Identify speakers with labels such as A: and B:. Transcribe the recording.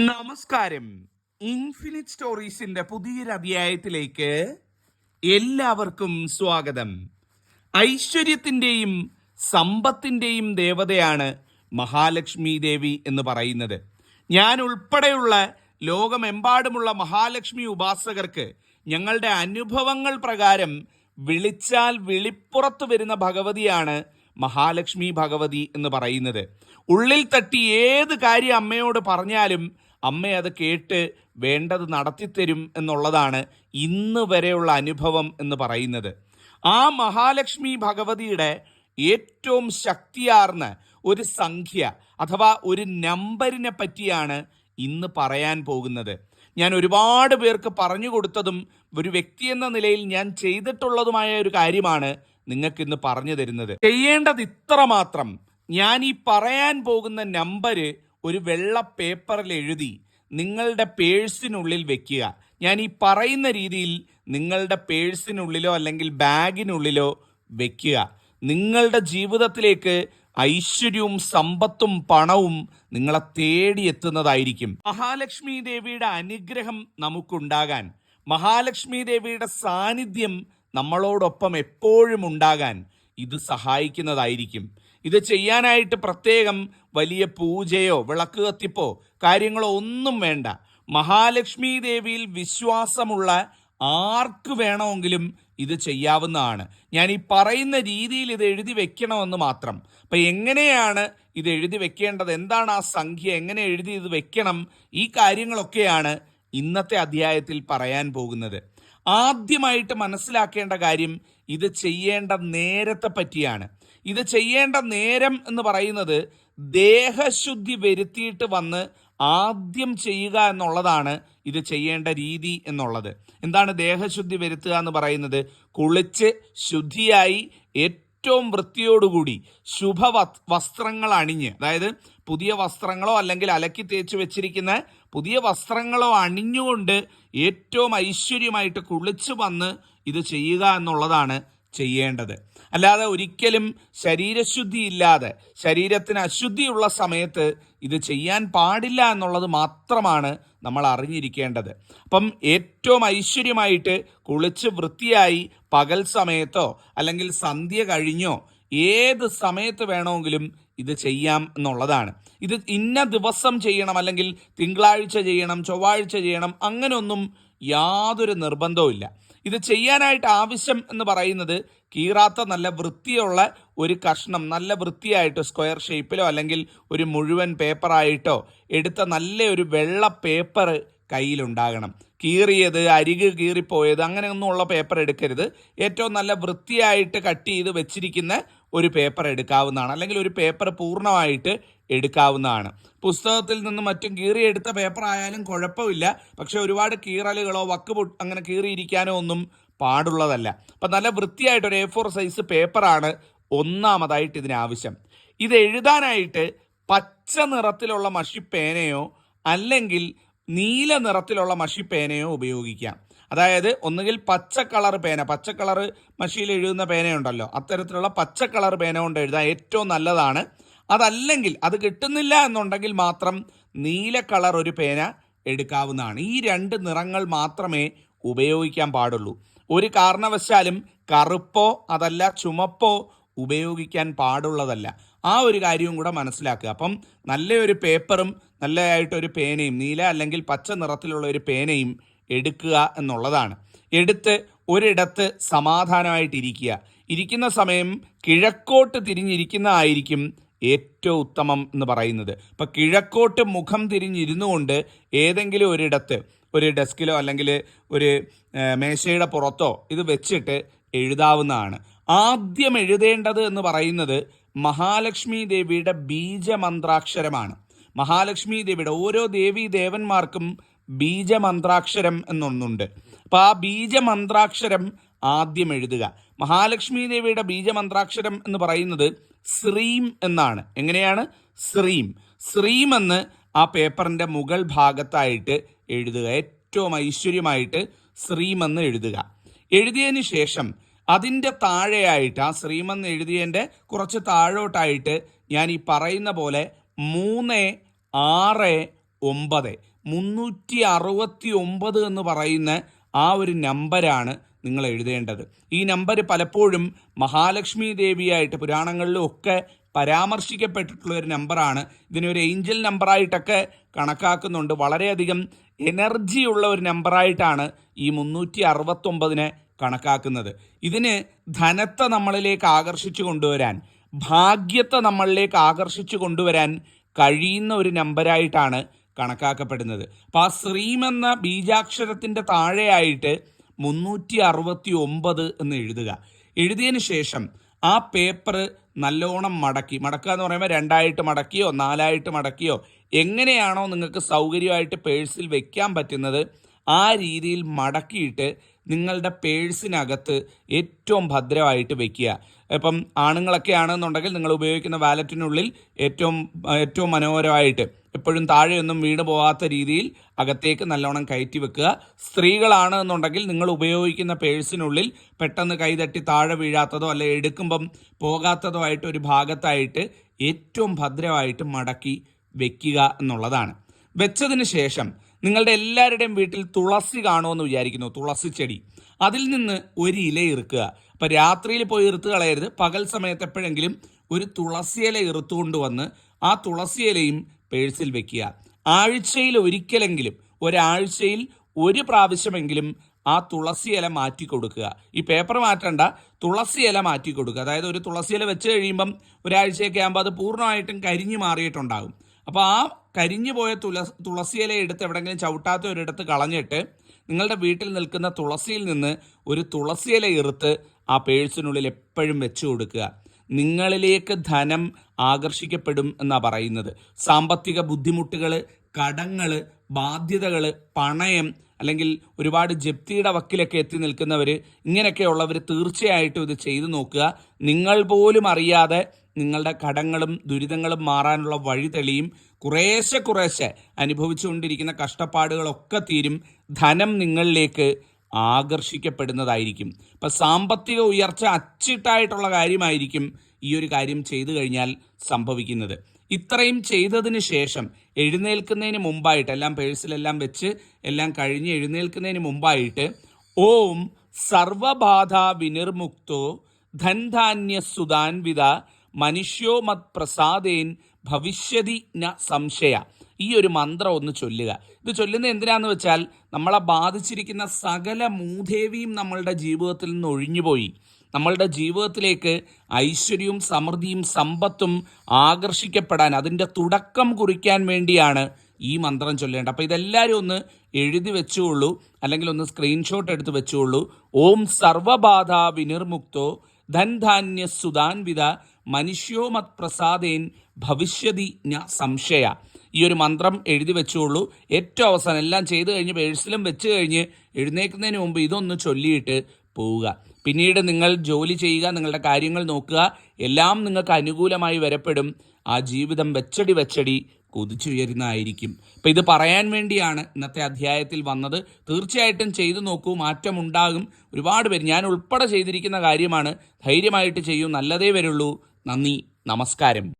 A: നമസ്കാരം. ഇൻഫിനിറ്റ് സ്റ്റോറീസിന്റെ പുതിയൊരു അധ്യായത്തിലേക്ക് എല്ലാവർക്കും സ്വാഗതം. ഐശ്വര്യത്തിന്റെയും സമ്പത്തിന്റെയും ദേവതയാണ് മഹാലക്ഷ്മി ദേവി എന്ന് പറയുന്നത്. ഞാൻ ഉൾപ്പെടെയുള്ള ലോകമെമ്പാടുമുള്ള മഹാലക്ഷ്മി ഉപാസകർക്ക് ഞങ്ങളുടെ അനുഭവങ്ങൾ പ്രകാരം വിളിച്ചാൽ വിളിപ്പുറത്ത് വരുന്ന ഭഗവതിയാണ് മഹാലക്ഷ്മി ഭഗവതി എന്ന് പറയുന്നത്. ഉള്ളിൽ തട്ടി ഏത് കാര്യം അമ്മയോട് പറഞ്ഞാലും അമ്മ അത് കേട്ട് വേണ്ടത് നടത്തിത്തരും എന്നുള്ളതാണ് ഇന്ന് വരെയുള്ള അനുഭവം എന്ന് പറയുന്നത്. ആ മഹാലക്ഷ്മി ഭഗവതിയുടെ ഏറ്റവും ശക്തിയാർന്ന ഒരു സംഖ്യ അഥവാ ഒരു നമ്പറിനെ പറ്റിയാണ് ഇന്ന് പറയാൻ പോകുന്നത്. ഞാൻ ഒരുപാട് പേർക്ക് പറഞ്ഞു കൊടുത്തതും ഒരു വ്യക്തി എന്ന നിലയിൽ ഞാൻ ചെയ്തിട്ടുള്ളതുമായ ഒരു കാര്യമാണ് നിങ്ങൾക്ക് ഇന്ന് പറഞ്ഞു തരുന്നത്. ചെയ്യേണ്ടത് ഇത്ര മാത്രം: ഞാൻ ഈ പറയാൻ പോകുന്ന നമ്പർ ഒരു വെള്ള പേപ്പറിൽ എഴുതി നിങ്ങളുടെ പേഴ്സിനുള്ളിൽ വെക്കുക. ഞാൻ ഈ പറയുന്ന രീതിയിൽ നിങ്ങളുടെ പേഴ്സിനുള്ളിലോ അല്ലെങ്കിൽ ബാഗിനുള്ളിലോ വെക്കുക. നിങ്ങളുടെ ജീവിതത്തിലേക്ക് ഐശ്വര്യവും സമ്പത്തും പണവും നിങ്ങളെ തേടിയെത്തുന്നതായിരിക്കും. മഹാലക്ഷ്മി ദേവിയുടെ അനുഗ്രഹം നമുക്കുണ്ടാകാൻ, മഹാലക്ഷ്മി ദേവിയുടെ സാന്നിധ്യം നമ്മളോടൊപ്പം എപ്പോഴും ഉണ്ടാകാൻ ഇത് സഹായിക്കുന്നതായിരിക്കും. ഇത് ചെയ്യാനായിട്ട് പ്രത്യേകം വലിയ പൂജയോ വിളക്ക് കത്തിപ്പോ കാര്യങ്ങളോ ഒന്നും വേണ്ട. മഹാലക്ഷ്മി ദേവിയിൽ വിശ്വാസമുള്ള ആർക്ക് വേണമെങ്കിലും ഇത് ചെയ്യാവുന്നതാണ്. ഞാൻ ഈ പറയുന്ന രീതിയിൽ ഇത് എഴുതി വെക്കണമെന്ന് മാത്രം. അപ്പം എങ്ങനെയാണ് ഇത് എഴുതി വെക്കേണ്ടത്, എന്താണ് ആ സംഖ്യ, എങ്ങനെ എഴുതി ഇത് വെക്കണം, ഈ കാര്യങ്ങളൊക്കെയാണ് ഇന്നത്തെ അധ്യായത്തിൽ പറയാൻ പോകുന്നത്. ആദ്യമായിട്ട് മനസ്സിലാക്കേണ്ട കാര്യം ഇത് ചെയ്യേണ്ട നേരത്തെ പറ്റിയാണ്. ഇത് ചെയ്യേണ്ട നേരം എന്ന് പറയുന്നത് ദേഹശുദ്ധി വരുത്തിയിട്ട് വന്ന് ആദ്യം ചെയ്യുക എന്നുള്ളതാണ് ഇത് ചെയ്യേണ്ട രീതി എന്നുള്ളത്. എന്താണ് ദേഹശുദ്ധി വരുത്തുക എന്ന് പറയുന്നത്? കുളിച്ച് ശുദ്ധിയായി ഏറ്റവും വൃത്തിയോടുകൂടി ശുഭ വസ്ത്രങ്ങൾ അണിഞ്ഞ്, അതായത് പുതിയ വസ്ത്രങ്ങളോ അല്ലെങ്കിൽ അലക്കി തേച്ച് വെച്ചിരിക്കുന്ന പുതിയ വസ്ത്രങ്ങളോ അണിഞ്ഞുകൊണ്ട് ഏറ്റവും ഐശ്വര്യമായിട്ട് കുളിച്ചു വന്ന് ഇത് ചെയ്യുക എന്നുള്ളതാണ് ചെയ്യേണ്ടത്. അല്ലാതെ ഒരിക്കലും ശരീരശുദ്ധി ഇല്ലാതെ ശരീരത്തിന് അശുദ്ധിയുള്ള സമയത്ത് ഇത് ചെയ്യാൻ പാടില്ല എന്നുള്ളത് മാത്രമാണ് നമ്മൾ അറിഞ്ഞിരിക്കേണ്ടത്. അപ്പം ഏറ്റവും ഐശ്വര്യമായിട്ട് കുളിച്ച് വൃത്തിയായി പകൽ സമയത്തോ അല്ലെങ്കിൽ സന്ധ്യ കഴിഞ്ഞോ ഏത് സമയത്ത് വേണമെങ്കിലും ഇത് ചെയ്യാം എന്നുള്ളതാണ്. ഇത് ഇന്ന ദിവസം ചെയ്യണം, അല്ലെങ്കിൽ തിങ്കളാഴ്ച ചെയ്യണം, ചൊവ്വാഴ്ച ചെയ്യണം, അങ്ങനെയൊന്നും യാതൊരു നിർബന്ധവും ഇല്ല. ഇത് ചെയ്യാനായിട്ട് ആവശ്യം എന്ന് പറയുന്നത് കീറാത്ത നല്ല വൃത്തിയുള്ള ഒരു കഷ്ണം, നല്ല വൃത്തിയായിട്ട് സ്ക്വയർ ഷേപ്പിലോ അല്ലെങ്കിൽ ഒരു മുഴുവൻ പേപ്പറായിട്ടോ എടുത്ത നല്ല ഒരു വെള്ള പേപ്പർ കയ്യിലുണ്ടാകണം. കീറിയത്, അരിക് കീറിപ്പോയത് അങ്ങനെയൊന്നും ഉള്ള പേപ്പർ എടുക്കരുത്. ഏറ്റവും നല്ല വൃത്തിയായിട്ട് കട്ട് ചെയ്ത് വെച്ചിരിക്കുന്ന ഒരു പേപ്പർ എടുക്കാവുന്നതാണ്, അല്ലെങ്കിൽ ഒരു പേപ്പർ പൂർണ്ണമായിട്ട് എടുക്കാവുന്നതാണ്. പുസ്തകത്തിൽ നിന്നും മറ്റും കീറിയെടുത്ത പേപ്പർ ആയാലും കുഴപ്പമില്ല, പക്ഷെ ഒരുപാട് കീറലുകളോ അങ്ങനെ കീറിയിരിക്കാനോ ഒന്നും പാടുള്ളതല്ല. അപ്പം നല്ല വൃത്തിയായിട്ട് ഒരു A4 സൈസ് പേപ്പറാണ് ഒന്നാമതായിട്ട് ഇതിനാവശ്യം. ഇത് എഴുതാനായിട്ട് പച്ച നിറത്തിലുള്ള മഷിപ്പേനയോ അല്ലെങ്കിൽ നീല നിറത്തിലുള്ള മഷിപ്പേനയോ ഉപയോഗിക്കാം. അതായത് ഒന്നുകിൽ പച്ച കളർ പേന, പച്ച കളർ മഷിയിൽ എഴുതുന്ന പേനയുണ്ടല്ലോ, അത്തരത്തിലുള്ള പച്ച കളർ പേന കൊണ്ട് എഴുതാൻ ഏറ്റവും നല്ലതാണ്. അതല്ലെങ്കിൽ അത് കിട്ടുന്നില്ല എന്നുണ്ടെങ്കിൽ മാത്രം നീല കളർ ഒരു പേന എടുക്കാവുന്നതാണ്. ഈ രണ്ട് നിറങ്ങൾ മാത്രമേ ഉപയോഗിക്കാൻ പാടുള്ളൂ. ഒരു കാരണവശാലും കറുപ്പോ അതല്ല ചുമപ്പോ ഉപയോഗിക്കാൻ പാടുള്ളതല്ല. ആ ഒരു കാര്യവും കൂടെ മനസ്സിലാക്കുക. അപ്പം നല്ലൊരു പേപ്പറും നല്ലതായിട്ടൊരു പേനയും, നീല അല്ലെങ്കിൽ പച്ച നിറത്തിലുള്ള ഒരു പേനയും എടുക്കുക എന്നുള്ളതാണ്. എടുത്ത് ഒരിടത്ത് സമാധാനമായിട്ടിരിക്കുക. ഇരിക്കുന്ന സമയം കിഴക്കോട്ട് തിരിഞ്ഞിരിക്കുന്നതായിരിക്കും ഏറ്റവും ഉത്തമം എന്ന് പറയുന്നത്. ഇപ്പം കിഴക്കോട്ട് മുഖം തിരിഞ്ഞിരുന്നു കൊണ്ട് ഏതെങ്കിലും ഒരിടത്ത്, ഒരു ഡെസ്കിലോ അല്ലെങ്കിൽ ഒരു മേശയുടെ പുറത്തോ ഇത് വെച്ചിട്ട് എഴുതാവുന്നതാണ്. ആദ്യം എഴുതേണ്ടത് എന്ന് പറയുന്നത് മഹാലക്ഷ്മി ദേവിയുടെ ബീജമന്ത്രാക്ഷരമാണ്. മഹാലക്ഷ്മി ദേവിയുടെ ഓരോ ദേവീ ദേവന്മാർക്കും ബീജമന്ത്രാക്ഷരം എന്നൊന്നുണ്ട്. അപ്പോൾ ആ ബീജമന്ത്രാക്ഷരം ആദ്യം എഴുതുക. മഹാലക്ഷ്മി ദേവിയുടെ ബീജമന്ത്രാക്ഷരം എന്ന് പറയുന്നത് ശ്രീം എന്നാണ്. എങ്ങനെയാണ്? ശ്രീം. ശ്രീം എന്ന് ആ പേപ്പറിൻ്റെ മുകൾ ഭാഗത്തായിട്ട് എഴുതുക. ഏറ്റവും ഐശ്വര്യമായിട്ട് ശ്രീം എന്ന് എഴുതുക. എഴുതിയതിന് ശേഷം അതിൻ്റെ താഴെയായിട്ട്, ആ ശ്രീമെന്ന് എഴുതിയതിൻ്റെ കുറച്ച് താഴോട്ടായിട്ട് ഞാൻ ഈ പറയുന്ന പോലെ 3, 6, 9 369 എന്ന് പറയുന്ന ആ ഒരു നമ്പരാണ് നിങ്ങൾ എഴുതേണ്ടത്. ഈ നമ്പർ പലപ്പോഴും മഹാലക്ഷ്മി ദേവിയായിട്ട് പുരാണങ്ങളിലും ഒക്കെ പരാമർശിക്കപ്പെട്ടിട്ടുള്ള ഒരു നമ്പറാണ്. ഇതിനൊരു ഏഞ്ചൽ നമ്പറായിട്ടൊക്കെ കണക്കാക്കുന്നുണ്ട്. വളരെയധികം എനർജിയുള്ള ഒരു നമ്പറായിട്ടാണ് ഈ 369 കണക്കാക്കുന്നത്. ഇതിന് ധനത്തെ നമ്മളിലേക്ക് ആകർഷിച്ചു കൊണ്ടുവരാൻ, ഭാഗ്യത്തെ നമ്മളിലേക്ക് ആകർഷിച്ചു കൊണ്ടുവരാൻ കഴിയുന്ന ഒരു നമ്പരായിട്ടാണ് കണക്കാക്കപ്പെടുന്നത്. അപ്പോൾ ആ ശ്രീം എന്ന ബീജാക്ഷരത്തിൻ്റെ താഴെയായിട്ട് 369 എന്ന് എഴുതുക. എഴുതിയതിന് ശേഷം ആ പേപ്പർ നല്ലോണം മടക്കുക എന്ന് പറയുമ്പോൾ 2 മടക്കിയോ 4 മടക്കിയോ എങ്ങനെയാണോ നിങ്ങൾക്ക് സൗകര്യമായിട്ട് പേഴ്സിൽ വെക്കാൻ പറ്റുന്നത് ആ രീതിയിൽ മടക്കിയിട്ട് നിങ്ങളുടെ പേഴ്സിനകത്ത് ഏറ്റവും ഭദ്രമായിട്ട് വെക്കുക. ഇപ്പം ആണുങ്ങളൊക്കെ ആണെന്നുണ്ടെങ്കിൽ നിങ്ങൾ ഉപയോഗിക്കുന്ന വാലറ്റിനുള്ളിൽ ഏറ്റവും മനോഹരമായിട്ട് എപ്പോഴും താഴെയൊന്നും വീണ് പോകാത്ത രീതിയിൽ അകത്തേക്ക് നല്ലോണം കയറ്റി വെക്കുക. സ്ത്രീകളാണ് എന്നുണ്ടെങ്കിൽ നിങ്ങൾ ഉപയോഗിക്കുന്ന പേഴ്സിനുള്ളിൽ പെട്ടെന്ന് കൈതട്ടി താഴെ വീഴാത്തതോ അല്ലെ എടുക്കുമ്പം പോകാത്തതോ ആയിട്ട് ഒരു ഭാഗത്തായിട്ട് ഏറ്റവും ഭദ്രമായിട്ട് മടക്കി വെക്കുക എന്നുള്ളതാണ്. വെച്ചതിന് ശേഷം നിങ്ങളുടെ എല്ലാവരുടെയും വീട്ടിൽ തുളസി കാണുമെന്ന് വിചാരിക്കുന്നു, തുളസി ചെടി. അതിൽ നിന്ന് ഒരു ഇല ഇറുക്കുക. അപ്പം രാത്രിയിൽ പോയി ഇറുത്ത് കളയരുത്. പകൽ സമയത്ത് എപ്പോഴെങ്കിലും ഒരു തുളസി ഇല ഇറുത്തുകൊണ്ട് വന്ന് ആ തുളസി ഇലയും പേഴ്സിൽ വെക്കുക. ആഴ്ചയിൽ ഒരിക്കലെങ്കിലും, ഒരാഴ്ചയിൽ ഒരു പ്രാവശ്യമെങ്കിലും ആ തുളസി ഇല മാറ്റി കൊടുക്കുക. ഈ പേപ്പർ മാറ്റണ്ട, തുളസി ഇല മാറ്റി കൊടുക്കുക. അതായത് ഒരു തുളസി ഇല വെച്ച് കഴിയുമ്പം ഒരാഴ്ചയൊക്കെ ആകുമ്പോൾ അത് പൂർണ്ണമായിട്ടും കരിഞ്ഞു മാറിയിട്ടുണ്ടാകും. അപ്പോൾ ആ കരിഞ്ഞു പോയ തുളസി ഇല എടുത്ത് എവിടെയെങ്കിലും ചവിട്ടാത്ത ഒരിടത്ത് കളഞ്ഞിട്ട് നിങ്ങളുടെ വീട്ടിൽ നിൽക്കുന്ന തുളസിയിൽ നിന്ന് ഒരു തുളസി ഇല ഇറുത്ത് ആ പേഴ്സിനുള്ളിൽ എപ്പോഴും വെച്ചു കൊടുക്കുക. നിങ്ങളിലേക്ക് ധനം ആകർഷിക്കപ്പെടും എന്നാണ് പറയുന്നത്. സാമ്പത്തിക ബുദ്ധിമുട്ടുകൾ, കടങ്ങൾ, ബാധ്യതകൾ, പണയം അല്ലെങ്കിൽ ഒരുപാട് ജപ്തിയുടെ വക്കിലൊക്കെ എത്തി നിൽക്കുന്നവർ, ഇങ്ങനെയൊക്കെയുള്ളവർ തീർച്ചയായിട്ടും ഇത് ചെയ്തു നോക്കുക. നിങ്ങൾ പോലും അറിയാതെ നിങ്ങളുടെ കടങ്ങളും ദുരിതങ്ങളും മാറാനുള്ള വഴി തെളിയും. കുറേശ്ശെ അനുഭവിച്ചുകൊണ്ടിരിക്കുന്ന കഷ്ടപ്പാടുകളൊക്കെ തീരും. ധനം നിങ്ങളിലേക്ക് ആകർഷിക്കപ്പെടുന്നതായിരിക്കും. ഇപ്പം സാമ്പത്തിക ഉയർച്ച അച്ചിട്ടായിട്ടുള്ള കാര്യമായിരിക്കും ഈ ഒരു കാര്യം ചെയ്തു കഴിഞ്ഞാൽ സംഭവിക്കുന്നത്. ഇത്രയും ചെയ്തതിന് ശേഷം എഴുന്നേൽക്കുന്നതിന് മുമ്പായിട്ട്, എല്ലാം പേഴ്സിലെല്ലാം വെച്ച് എല്ലാം കഴിഞ്ഞ് എഴുന്നേൽക്കുന്നതിന് മുമ്പായിട്ട് ഓം സർവബാധ വിനിർമുക്തോ ധൻധാന്യ സുധാൻവിത മനുഷ്യോ മത് പ്രസാദേൻ ഭവിഷ്യതി ന സംശയ, ഈ ഒരു മന്ത്രം ഒന്ന് ചൊല്ലുക. ഇത് ചൊല്ലുന്നത് എന്തിനാന്ന് വെച്ചാൽ നമ്മളെ ബാധിച്ചിരിക്കുന്ന സകല മൂദേവിയും നമ്മളുടെ ജീവിതത്തിൽ നിന്ന് ഒഴിഞ്ഞുപോയി. നമ്മളുടെ ജീവിതത്തിലേക്ക് ഐശ്വര്യവും സമൃദ്ധിയും സമ്പത്തും ആകർഷിക്കപ്പെടാൻ, അതിൻ്റെ തുടക്കം കുറിക്കാൻ വേണ്ടിയാണ് ഈ മന്ത്രം ചൊല്ലേണ്ടത്. അപ്പോൾ ഇതെല്ലാവരും ഒന്ന് എഴുതി വെച്ചുകൊള്ളൂ, അല്ലെങ്കിൽ ഒന്ന് സ്ക്രീൻഷോട്ട് എടുത്ത് വെച്ചുകൊള്ളൂ. ഓം സർവബാധ വിനിർമുക്തോ ധൻധാന്യ സുധാൻവിത മനുഷ്യോ മത് പ്രസാദേൻ ഭവിഷ്യതി ന സംശയ, ഈ ഒരു മന്ത്രം എഴുതി വെച്ചുകൊള്ളൂ. ഏറ്റവും അവസാനം എല്ലാം ചെയ്ത് കഴിഞ്ഞ് പേഴ്സിലും വെച്ച് കഴിഞ്ഞ് എഴുന്നേൽക്കുന്നതിന് മുമ്പ് ഇതൊന്ന് ചൊല്ലിയിട്ട് പോവുക. പിന്നീട് നിങ്ങൾ ജോലി ചെയ്യുക, നിങ്ങളുടെ കാര്യങ്ങൾ നോക്കുക, എല്ലാം നിങ്ങൾക്ക് അനുകൂലമായി വരപ്പെടും. ആ ജീവിതം വെച്ചടി കുതിച്ചുയരുന്നതായിരിക്കും. അപ്പം ഇത് പറയാൻ വേണ്ടിയാണ് ഇന്നത്തെ അധ്യായത്തിൽ വന്നത്. തീർച്ചയായിട്ടും ചെയ്തു നോക്കൂ, മാറ്റമുണ്ടാകും. ഒരുപാട് പേര്, ഞാൻ ഉൾപ്പെടെ ചെയ്തിരിക്കുന്ന കാര്യമാണ്. ധൈര്യമായിട്ട് ചെയ്യൂ, നല്ലതേ വരുള്ളൂ. നന്ദി, നമസ്കാരം.